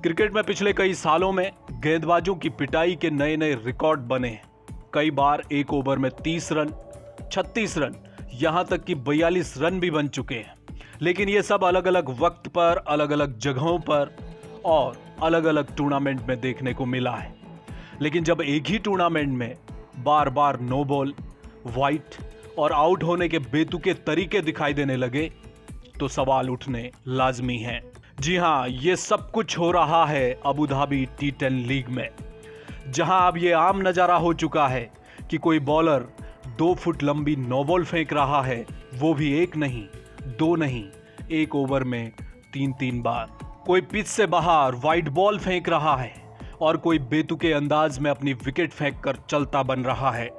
Cricket में पिछले कई सालों में गेंदबाजों की पिटाई के नए नए रिकॉर्ड बने हैं। कई बार एक ओवर में 30 रन, 36 रन, यहां तक कि 42 रन भी बन चुके हैं। लेकिन ये सब अलग अलग वक्त पर, अलग अलग जगहों पर और अलग अलग टूर्नामेंट में देखने को मिला है। लेकिन जब एक ही टूर्नामेंट में बार बार नो बॉल, वाइट और आउट होने के बेतुके तरीके दिखाई देने लगे तो सवाल उठने लाजमी हैं। जी हां, ये सब कुछ हो रहा है अबू धाबी T10 लीग में, जहां अब ये आम नजारा हो चुका है कि कोई बॉलर 2 फुट लंबी नो बॉल फेंक रहा है, वो भी एक नहीं, 2 नहीं, एक ओवर में 3-3 बार। कोई पिच से बाहर वाइड बॉल फेंक रहा है और कोई बेतुके अंदाज में अपनी विकेट फेंक कर चलता बन रहा है,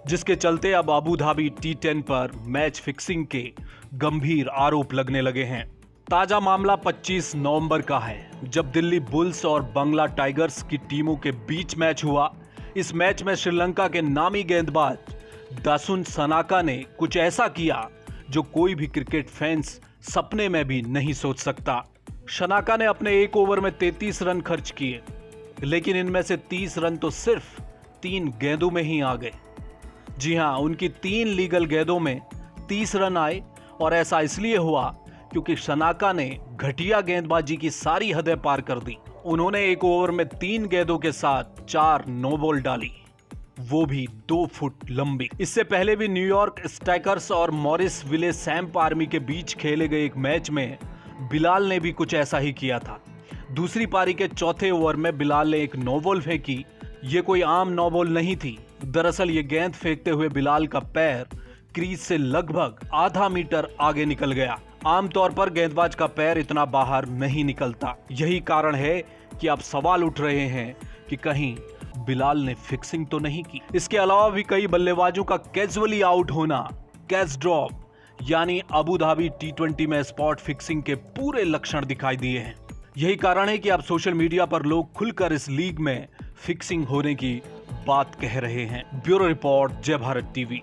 जिसके चलते अब अबू धाबी T10 पर मैच फिक्सिंग के गंभीर आरोप लगने लगे हैं। ताजा मामला 25 नवंबर का है, जब दिल्ली बुल्स और बांग्ला टाइगर्स की टीमों के बीच मैच हुआ। इस मैच में श्रीलंका के नामी गेंदबाज दासुन सनाका ने कुछ ऐसा किया जो कोई भी क्रिकेट फैंस सपने में भी नहीं सोच सकता। सनाका ने अपने एक ओवर में 33 रन खर्च किए, लेकिन इनमें से 30 रन तो सिर्फ 3 गेंदों में ही आ गए। जी हां, उनकी 3 लीगल गेंदों में 30 रन आए और ऐसा इसलिए हुआ क्योंकि सनाका ने घटिया गेंदबाजी की सारी हदें पार कर दी। उन्होंने एक ओवर में 3 गेंदों के साथ 4 नो बॉल डाली, वो भी 2 फुट लंबी। इससे पहले भी न्यूयॉर्क स्टैकर्स और मॉरिस विले सैम्प आर्मी के बीच खेले गए एक मैच में बिलाल ने भी कुछ ऐसा ही किया था। दूसरी पारी के चौथे ओवर में बिलाल ने एक नो बॉल फेंकी। ये कोई आम नो बॉल नहीं थी। दरअसल ये गेंद फेंकते हुए बिलाल का पैर क्रीज से लगभग आधा मीटर आगे निकल गया। आमतौर पर गेंदबाज का पैर इतना बाहर नहीं निकलता। यही कारण है कि अब सवाल उठ रहे हैं कि कहीं बिलाल ने फिक्सिंग तो नहीं की। इसके अलावा भी कई बल्लेबाजों का कैजुअली आउट होना, कैच ड्रॉप, यानी अबू धाबी T20 में स्पॉट फिक्सिंग के पूरे लक्षण दिखाई दिए हैं। यही कारण है कि अब सोशल मीडिया पर लोग खुलकर इस लीग में फिक्सिंग होने की बात कह रहे हैं। ब्यूरो रिपोर्ट, जय भारत टीवी।